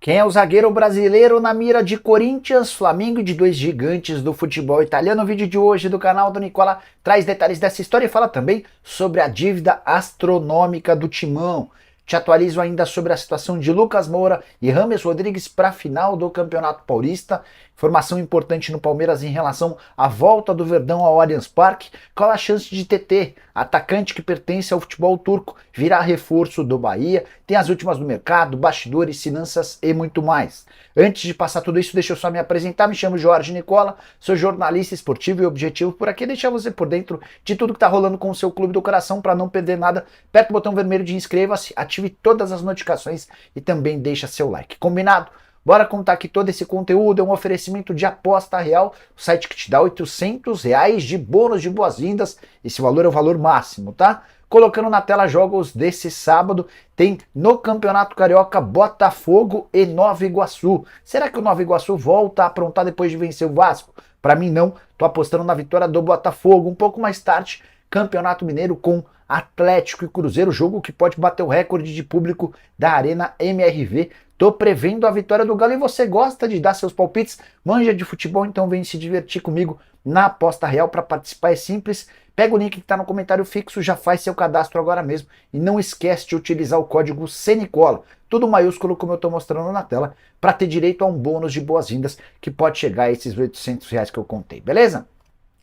Quem é o zagueiro brasileiro na mira de Corinthians, Flamengo e de dois gigantes do futebol italiano? O vídeo de hoje do canal do Nicola traz detalhes dessa história e fala também sobre a dívida astronômica do Timão. Te atualizo ainda sobre a situação de Lucas Moura e James Rodrigues para a final do Campeonato Paulista. Informação importante no Palmeiras em relação à volta do Verdão ao Allianz Parque. Qual a chance de TT, atacante que pertence ao futebol turco, virar reforço do Bahia? Tem as últimas do mercado, bastidores, finanças e muito mais. Antes de passar tudo isso, deixa eu só me apresentar. Me chamo Jorge Nicola, sou jornalista esportivo e objetivo por aqui. Deixar você por dentro de tudo que está rolando com o seu clube do coração para não perder nada. Aperta o botão vermelho de inscreva-se, ative todas as notificações e também deixa seu like. Combinado? Bora contar que todo esse conteúdo é um oferecimento de Aposta Real, o site que te dá R$800 de bônus de boas-vindas. Esse valor é o valor máximo, tá? Colocando na tela jogos desse sábado, tem no Campeonato Carioca Botafogo e Nova Iguaçu. Será que o Nova Iguaçu volta a aprontar depois de vencer o Vasco? Para mim não, tô apostando na vitória do Botafogo. Um pouco mais tarde, Campeonato Mineiro com Atlético e Cruzeiro, jogo que pode bater o recorde de público da Arena MRV. Tô prevendo a vitória do Galo e você gosta de dar seus palpites? Manja de futebol, então vem se divertir comigo na Aposta Real. Para participar é simples, pega o link que está no comentário fixo, já faz seu cadastro agora mesmo e não esquece de utilizar o código CNICOLA, tudo maiúsculo como eu estou mostrando na tela, para ter direito a um bônus de boas-vindas que pode chegar a esses R$800 que eu contei, beleza?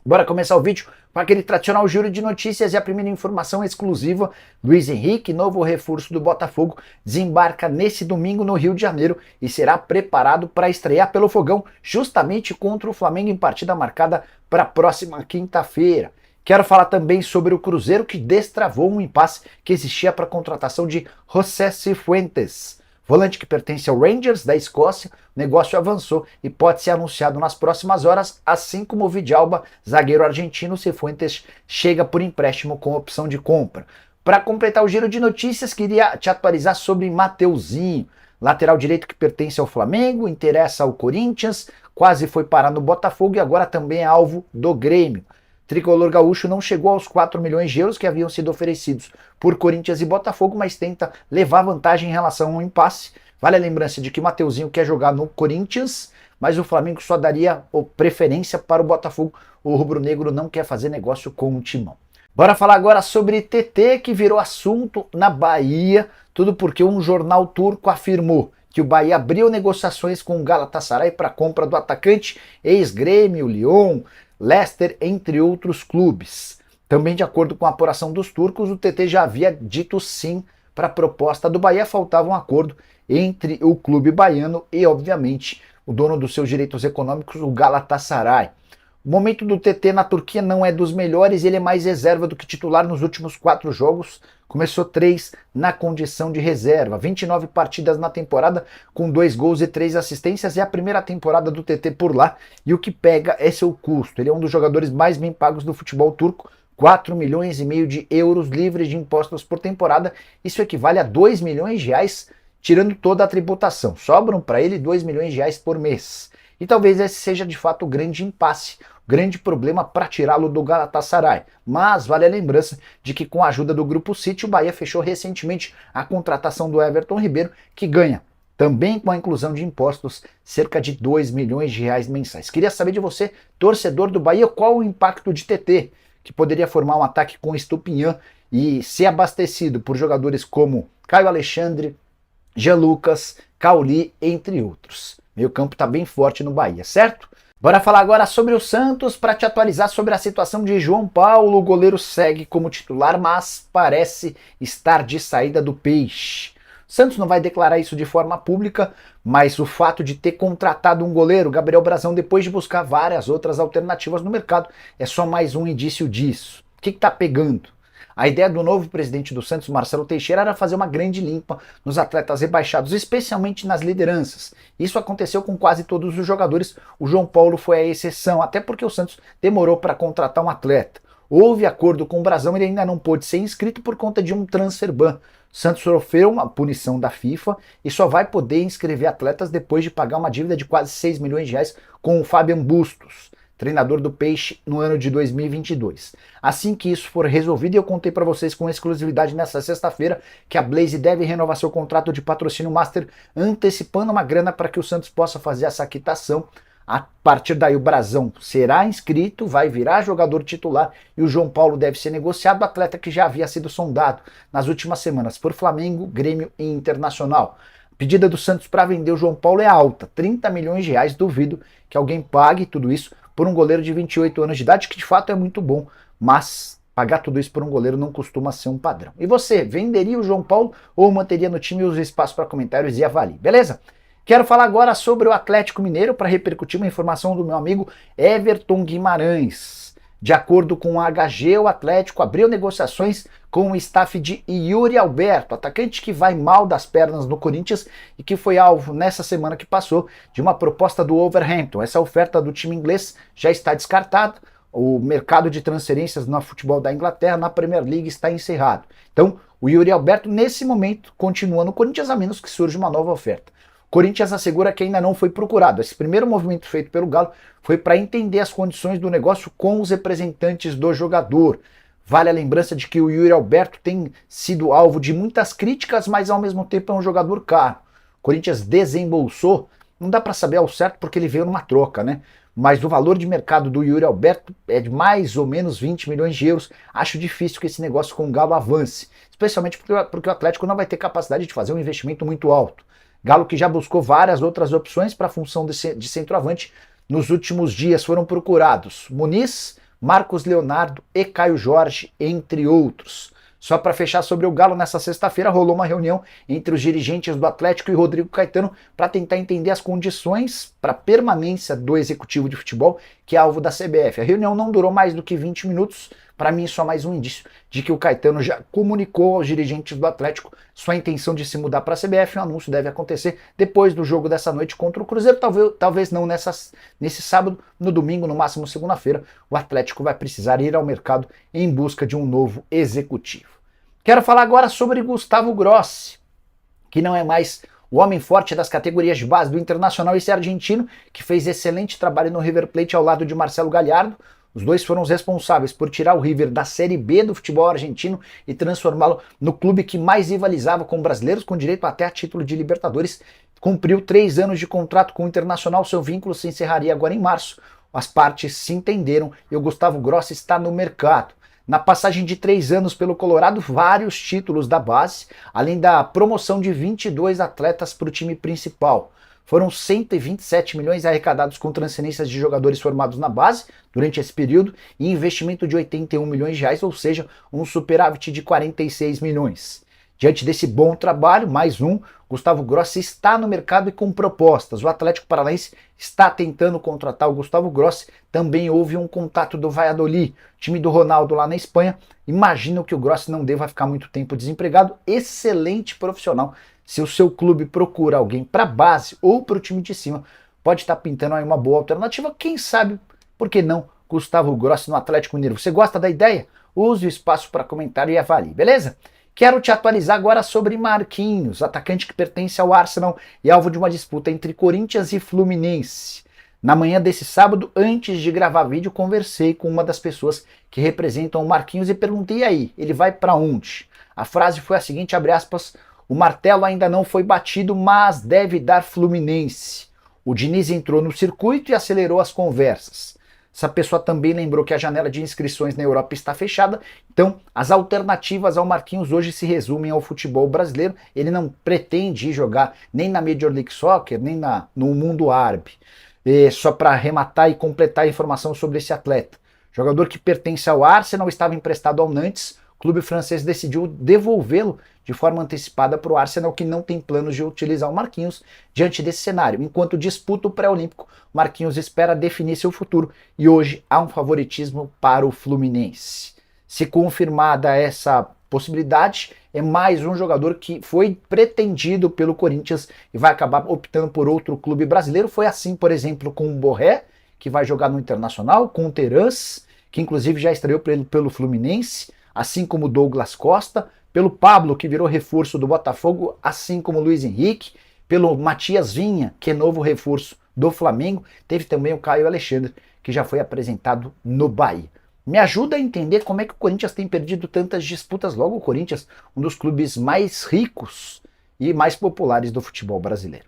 Bora começar o vídeo com aquele tradicional giro de notícias e a primeira informação exclusiva. Luiz Henrique, novo reforço do Botafogo, desembarca nesse domingo no Rio de Janeiro e será preparado para estrear pelo Fogão justamente contra o Flamengo em partida marcada para a próxima quinta-feira. Quero falar também sobre o Cruzeiro que destravou um impasse que existia para a contratação de José Cifuentes. Volante que pertence ao Rangers da Escócia, o negócio avançou e pode ser anunciado nas próximas horas, assim como o Vidalba, zagueiro argentino. Cifuentes chega por empréstimo com opção de compra. Para completar o giro de notícias, queria te atualizar sobre Mateuzinho, lateral direito que pertence ao Flamengo, interessa ao Corinthians, quase foi parar no Botafogo e agora também é alvo do Grêmio. Tricolor gaúcho não chegou aos 4 milhões de euros que haviam sido oferecidos por Corinthians e Botafogo, mas tenta levar vantagem em relação ao impasse. Vale a lembrança de que Mateuzinho quer jogar no Corinthians, mas o Flamengo só daria preferência para o Botafogo. O rubro-negro não quer fazer negócio com o Timão. Bora falar agora sobre TT, que virou assunto na Bahia, tudo porque um jornal turco afirmou que o Bahia abriu negociações com o Galatasaray para a compra do atacante, ex-Grêmio, Lyon, Leicester, entre outros clubes. Também de acordo com a apuração dos turcos, o TT já havia dito sim para a proposta do Bahia, faltava um acordo entre o clube baiano e, obviamente, o dono dos seus direitos econômicos, o Galatasaray. O momento do TT na Turquia não é dos melhores, ele é mais reserva do que titular nos últimos 4 jogos, começou 3 na condição de reserva, 29 partidas na temporada, com 2 gols e 3 assistências, é a primeira temporada do TT por lá, e o que pega é seu custo, ele é um dos jogadores mais bem pagos do futebol turco, 4 milhões e meio de euros livres de impostos por temporada, isso equivale a 2 milhões de reais, tirando toda a tributação, sobram para ele 2 milhões de reais por mês. E talvez esse seja de fato o grande impasse, o grande problema para tirá-lo do Galatasaray. Mas vale a lembrança de que com a ajuda do Grupo City, o Bahia fechou recentemente a contratação do Everton Ribeiro, que ganha, também com a inclusão de impostos, cerca de 2 milhões de reais mensais. Queria saber de você, torcedor do Bahia, qual o impacto de TT, que poderia formar um ataque com Estupinhan e ser abastecido por jogadores como Caio Alexandre, Jean Lucas, Cauli, entre outros. Meio campo tá bem forte no Bahia, certo? Bora falar agora sobre o Santos para te atualizar sobre a situação de João Paulo. O goleiro segue como titular, mas parece estar de saída do Peixe. O Santos não vai declarar isso de forma pública, mas o fato de ter contratado um goleiro, Gabriel Brazão, depois de buscar várias outras alternativas no mercado, é só mais um indício disso. O que tá pegando? A ideia do novo presidente do Santos, Marcelo Teixeira, era fazer uma grande limpa nos atletas rebaixados, especialmente nas lideranças. Isso aconteceu com quase todos os jogadores, o João Paulo foi a exceção, até porque o Santos demorou para contratar um atleta. Houve acordo com o Brazão, ele ainda não pôde ser inscrito por conta de um transfer ban. O Santos sofreu uma punição da FIFA e só vai poder inscrever atletas depois de pagar uma dívida de quase 6 milhões de reais com o Fabian Bustos. treinador do Peixe no ano de 2022. Assim que isso for resolvido, eu contei para vocês com exclusividade nessa sexta-feira que a Blaze deve renovar seu contrato de patrocínio master, antecipando uma grana para que o Santos possa fazer essa quitação. A partir daí o Brazão será inscrito, vai virar jogador titular e o João Paulo deve ser negociado, atleta que já havia sido sondado nas últimas semanas por Flamengo, Grêmio e Internacional. A pedida do Santos para vender o João Paulo é alta, 30 milhões de reais, duvido que alguém pague tudo isso por um goleiro de 28 anos de idade, que de fato é muito bom, mas pagar tudo isso por um goleiro não costuma ser um padrão. E você, venderia o João Paulo ou manteria no time? Use espaço para comentários e avalie, beleza? Quero falar agora sobre o Atlético Mineiro para repercutir uma informação do meu amigo Everton Guimarães. De acordo com a HG, o Atlético abriu negociações com o staff de Yuri Alberto, atacante que vai mal das pernas no Corinthians e que foi alvo nessa semana que passou de uma proposta do Wolverhampton. Essa oferta do time inglês já está descartada. O mercado de transferências no futebol da Inglaterra, na Premier League, está encerrado. Então, o Yuri Alberto, nesse momento, continua no Corinthians, a menos que surja uma nova oferta. Corinthians assegura que ainda não foi procurado. Esse primeiro movimento feito pelo Galo foi para entender as condições do negócio com os representantes do jogador. Vale a lembrança de que o Yuri Alberto tem sido alvo de muitas críticas, mas ao mesmo tempo é um jogador caro. O Corinthians desembolsou, não dá para saber ao certo porque ele veio numa troca, né? Mas o valor de mercado do Yuri Alberto é de mais ou menos 20 milhões de euros. Acho difícil que esse negócio com o Galo avance, especialmente porque o Atlético não vai ter capacidade de fazer um investimento muito alto. Galo que já buscou várias outras opções para a função de centroavante. Nos últimos dias foram procurados Muniz, Marcos Leonardo e Caio Jorge, entre outros. Só para fechar sobre o Galo, nessa sexta-feira rolou uma reunião entre os dirigentes do Atlético e Rodrigo Caetano para tentar entender as condições para a permanência do executivo de futebol, que é alvo da CBF. A reunião não durou mais do que 20 minutos. Para mim, só mais um indício de que o Caetano já comunicou aos dirigentes do Atlético sua intenção de se mudar para a CBF. O anúncio deve acontecer depois do jogo dessa noite contra o Cruzeiro, talvez não nesse sábado, no domingo, no máximo segunda-feira. O Atlético vai precisar ir ao mercado em busca de um novo executivo. Quero falar agora sobre Gustavo Grossi, que não é mais o homem forte das categorias de base do Internacional, esse argentino que fez excelente trabalho no River Plate ao lado de Marcelo Gallardo. Os dois foram os responsáveis por tirar o River da Série B do futebol argentino e transformá-lo no clube que mais rivalizava com brasileiros, com direito até a título de Libertadores. Cumpriu 3 anos de contrato com o Internacional, seu vínculo se encerraria agora em março. As partes se entenderam e o Gustavo Grossi está no mercado. Na passagem de 3 anos pelo Colorado, vários títulos da base, além da promoção de 22 atletas para o time principal. Foram 127 milhões arrecadados com transferências de jogadores formados na base durante esse período e investimento de 81 milhões de reais, ou seja, um superávit de 46 milhões. Diante desse bom trabalho, mais um, Gustavo Grossi está no mercado e com propostas. O Atlético Paranaense está tentando contratar o Gustavo Grossi. Também houve um contato do Valladolid, time do Ronaldo lá na Espanha. Imagino que o Grossi não deva ficar muito tempo desempregado. Excelente profissional. Se o seu clube procura alguém para base ou para o time de cima, pode estar pintando aí uma boa alternativa. Quem sabe, por que não, Gustavo Grossi no Atlético Mineiro? Você gosta da ideia? Use o espaço para comentário e avalie, beleza? Quero te atualizar agora sobre Marquinhos, atacante que pertence ao Arsenal e alvo de uma disputa entre Corinthians e Fluminense. Na manhã desse sábado, antes de gravar vídeo, conversei com uma das pessoas que representam o Marquinhos e perguntei aí, ele vai para onde? A frase foi a seguinte, abre aspas, o martelo ainda não foi batido, mas deve dar Fluminense. O Diniz entrou no circuito e acelerou as conversas. Essa pessoa também lembrou que a janela de inscrições na Europa está fechada, então as alternativas ao Marquinhos hoje se resumem ao futebol brasileiro. Ele não pretende ir jogar nem na Major League Soccer, nem no mundo árabe. Só para arrematar e completar a informação sobre esse atleta. Jogador que pertence ao Arsenal, estava emprestado ao Nantes, o clube francês decidiu devolvê-lo de forma antecipada para o Arsenal, que não tem planos de utilizar o Marquinhos diante desse cenário. Enquanto disputa o pré-olímpico, Marquinhos espera definir seu futuro e hoje há um favoritismo para o Fluminense. Se confirmada essa possibilidade, é mais um jogador que foi pretendido pelo Corinthians e vai acabar optando por outro clube brasileiro. Foi assim, por exemplo, com o Borré, que vai jogar no Internacional, com o Terãs, que inclusive já estreou pelo Fluminense, assim como o Douglas Costa, pelo Pablo, que virou reforço do Botafogo, assim como o Luiz Henrique, pelo Matias Vinha, que é novo reforço do Flamengo, teve também o Caio Alexandre, que já foi apresentado no Bahia. Me ajuda a entender como é que o Corinthians tem perdido tantas disputas, logo o Corinthians, um dos clubes mais ricos e mais populares do futebol brasileiro.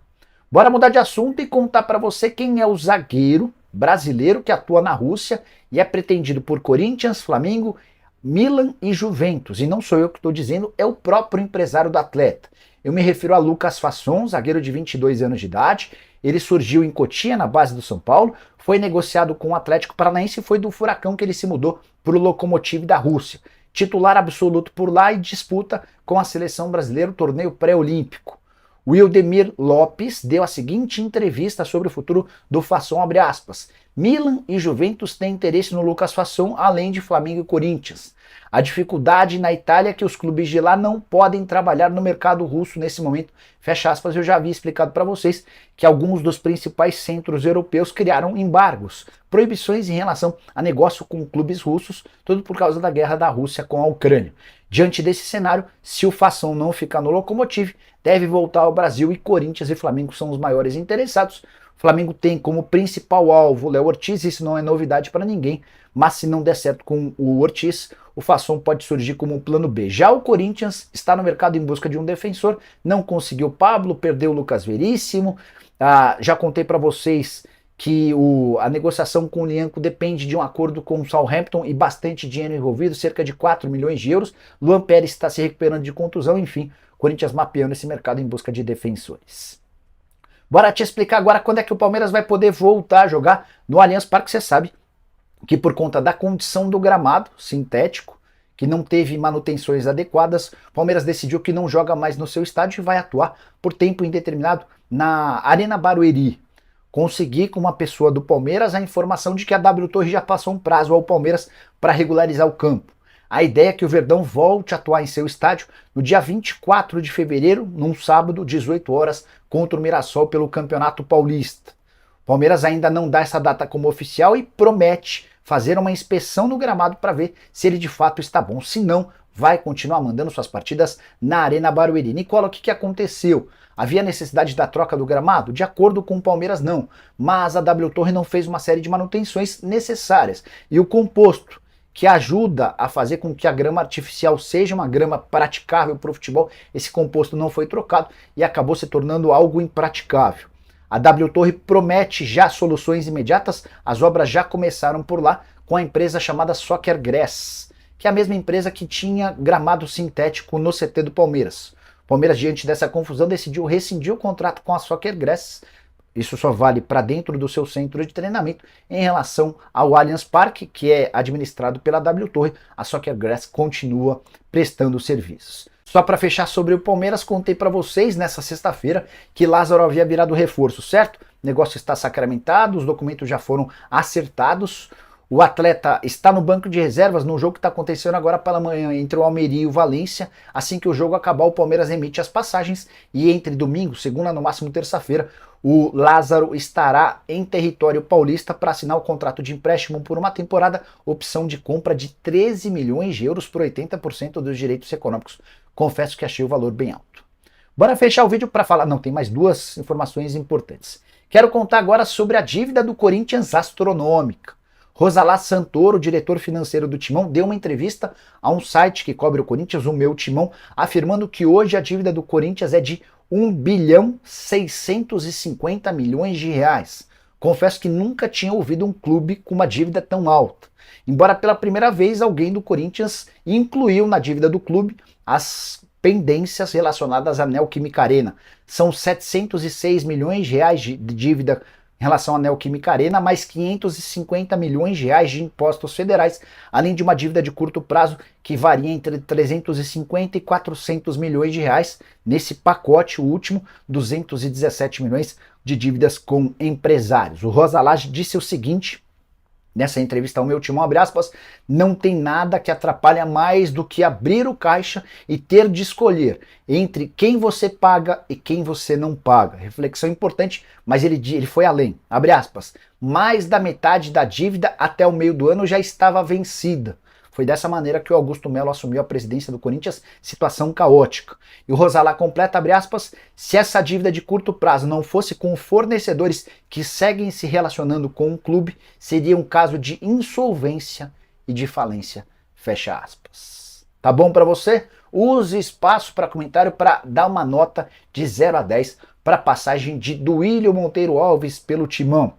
Bora mudar de assunto e contar para você quem é o zagueiro brasileiro que atua na Rússia e é pretendido por Corinthians, Flamengo, Milan e Juventus. E não sou eu que estou dizendo, é o próprio empresário do atleta. Eu me refiro a Lucas Fasson, zagueiro de 22 anos de idade. Ele surgiu em Cotia, na base do São Paulo, foi negociado com o Atlético Paranaense e foi do Furacão que ele se mudou para o Lokomotiv da Rússia. Titular absoluto por lá e disputa com a seleção brasileira o torneio pré-olímpico. O Wildemir Lopes deu a seguinte entrevista sobre o futuro do Fasson, abre aspas. Milan e Juventus têm interesse no Lucas Fasson, além de Flamengo e Corinthians. A dificuldade na Itália é que os clubes de lá não podem trabalhar no mercado russo nesse momento. Fecha aspas, eu já havia explicado para vocês que alguns dos principais centros europeus criaram embargos, proibições em relação a negócio com clubes russos, tudo por causa da guerra da Rússia com a Ucrânia. Diante desse cenário, se o Fasson não ficar no Lokomotiv, deve voltar ao Brasil e Corinthians e Flamengo são os maiores interessados. O Flamengo tem como principal alvo o Léo Ortiz, isso não é novidade para ninguém, mas se não der certo com o Ortiz, o Fasson pode surgir como um plano B. Já o Corinthians está no mercado em busca de um defensor, não conseguiu o Pablo, perdeu o Lucas Veríssimo, já contei para vocês que a negociação com o Lianco depende de um acordo com o Southampton e bastante dinheiro envolvido, cerca de 4 milhões de euros. Luan Pérez está se recuperando de contusão, enfim, Corinthians mapeando esse mercado em busca de defensores. Bora te explicar agora quando é que o Palmeiras vai poder voltar a jogar no Allianz Parque. Você sabe que por conta da condição do gramado sintético, que não teve manutenções adequadas, o Palmeiras decidiu que não joga mais no seu estádio e vai atuar por tempo indeterminado na Arena Barueri. Consegui com uma pessoa do Palmeiras a informação de que a W Torre já passou um prazo ao Palmeiras para regularizar o campo. A ideia é que o Verdão volte a atuar em seu estádio no dia 24 de fevereiro, num sábado, 18 horas, contra o Mirassol pelo Campeonato Paulista. O Palmeiras ainda não dá essa data como oficial e promete fazer uma inspeção no gramado para ver se ele de fato está bom. Se não, vai continuar mandando suas partidas na Arena Barueri. Nicola, o que aconteceu? Havia necessidade da troca do gramado? De acordo com o Palmeiras, não. Mas a W Torre não fez uma série de manutenções necessárias. E o composto que ajuda a fazer com que a grama artificial seja uma grama praticável para o futebol, esse composto não foi trocado e acabou se tornando algo impraticável. A W Torre promete já soluções imediatas, as obras já começaram por lá com a empresa chamada Soccer Grass, que é a mesma empresa que tinha gramado sintético no CT do Palmeiras. O Palmeiras, diante dessa confusão, decidiu rescindir o contrato com a Soccer Grass. Isso só vale para dentro do seu centro de treinamento. Em relação ao Allianz Parque, que é administrado pela W Torre, a Soccer Grass continua prestando serviços. Só para fechar sobre o Palmeiras, contei para vocês nessa sexta-feira que Lázaro havia virado reforço, certo? O negócio está sacramentado, os documentos já foram acertados. O atleta está no banco de reservas no jogo que está acontecendo agora pela manhã entre o Almeria e o Valência. Assim que o jogo acabar, o Palmeiras emite as passagens e entre domingo, segunda, no máximo terça-feira, o Lázaro estará em território paulista para assinar o contrato de empréstimo por uma temporada, opção de compra de 13 milhões de euros por 80% dos direitos econômicos. Confesso que achei o valor bem alto. Bora fechar o vídeo para falar. Não, tem mais duas informações importantes. Quero contar agora sobre a dívida do Corinthians astronômica. Rosalá Santoro, diretor financeiro do Timão, deu uma entrevista a um site que cobre o Corinthians, o Meu Timão, afirmando que hoje a dívida do Corinthians é de 1.650 bilhões de reais. Confesso que nunca tinha ouvido um clube com uma dívida tão alta. Embora pela primeira vez alguém do Corinthians incluiu na dívida do clube as pendências relacionadas à Neoquímica Arena. São 706 milhões de reais de dívida em relação à Neoquímica Arena, mais 550 milhões de reais de impostos federais, além de uma dívida de curto prazo que varia entre 350 e 400 milhões de reais. Nesse pacote, o último, 217 milhões de dívidas com empresários. O Rosa Lage disse o seguinte, nessa entrevista ao Meu Timão, abre aspas, não tem nada que atrapalha mais do que abrir o caixa e ter de escolher entre quem você paga e quem você não paga. Reflexão importante, mas ele foi além. Abre aspas, mais da metade da dívida até o meio do ano já estava vencida. Foi dessa maneira que o Augusto Melo assumiu a presidência do Corinthians, situação caótica. E o Rosalá completa, abre aspas, se essa dívida de curto prazo não fosse com fornecedores que seguem se relacionando com o clube, seria um caso de insolvência e de falência, fecha aspas. Tá bom para você? Use espaço para comentário para dar uma nota de 0 a 10 para a passagem de Duílio Monteiro Alves pelo Timão.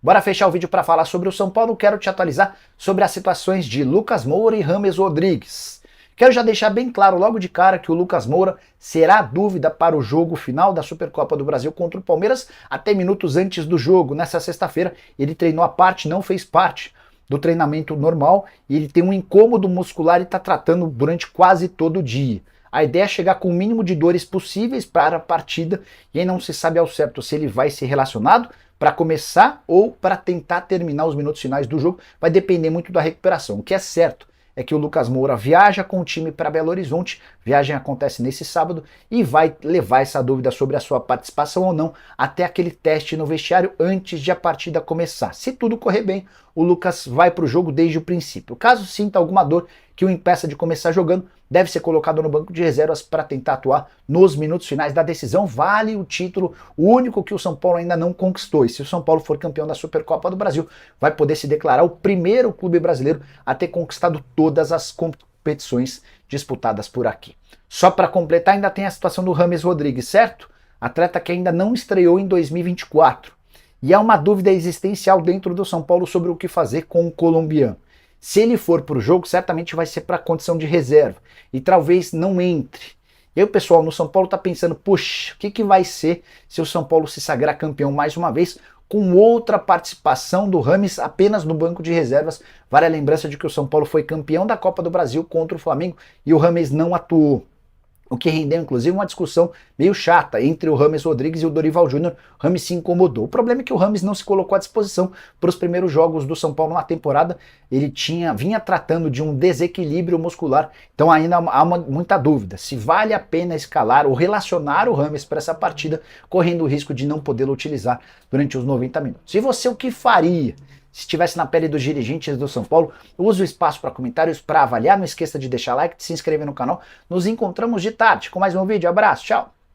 Bora fechar o vídeo para falar sobre o São Paulo. Quero te atualizar sobre as situações de Lucas Moura e James Rodrigues. Quero já deixar bem claro logo de cara que o Lucas Moura será dúvida para o jogo final da Supercopa do Brasil contra o Palmeiras até minutos antes do jogo. Nessa sexta-feira ele treinou à parte, não fez parte do treinamento normal e ele tem um incômodo muscular e está tratando durante quase todo o dia. A ideia é chegar com o mínimo de dores possíveis para a partida e aí não se sabe ao certo se ele vai ser relacionado para começar ou para tentar terminar os minutos finais do jogo. Vai depender muito da recuperação. O que é certo é que o Lucas Moura viaja com o time para Belo Horizonte, viagem acontece nesse sábado e vai levar essa dúvida sobre a sua participação ou não até aquele teste no vestiário antes de a partida começar. Se tudo correr bem, o Lucas vai para o jogo desde o princípio. Caso sinta alguma dor que o impeça de começar jogando, deve ser colocado no banco de reservas para tentar atuar nos minutos finais da decisão. Vale o título, o único que o São Paulo ainda não conquistou. E se o São Paulo for campeão da Supercopa do Brasil, vai poder se declarar o primeiro clube brasileiro a ter conquistado todas as competições disputadas por aqui. Só para completar, ainda tem a situação do James Rodrigues, certo? Atleta que ainda não estreou em 2024. E há uma dúvida existencial dentro do São Paulo sobre o que fazer com o colombiano. Se ele for para o jogo, certamente vai ser para a condição de reserva e talvez não entre. E aí o pessoal no São Paulo está pensando, puxa, o que vai ser se o São Paulo se sagrar campeão mais uma vez com outra participação do James apenas no banco de reservas? Vale a lembrança de que o São Paulo foi campeão da Copa do Brasil contra o Flamengo e o James não atuou. O que rendeu, inclusive, uma discussão meio chata entre o James Rodrigues e o Dorival Júnior. O James se incomodou. O problema é que o James não se colocou à disposição para os primeiros jogos do São Paulo na temporada. Ele vinha tratando de um desequilíbrio muscular. Então ainda há muita dúvida se vale a pena escalar ou relacionar o James para essa partida, correndo o risco de não podê-lo utilizar durante os 90 minutos. E você, o que faria? Se estivesse na pele dos dirigentes do São Paulo, use o espaço para comentários para avaliar. Não esqueça de deixar like, de se inscrever no canal. Nos encontramos de tarde com mais um vídeo. Abraço, tchau!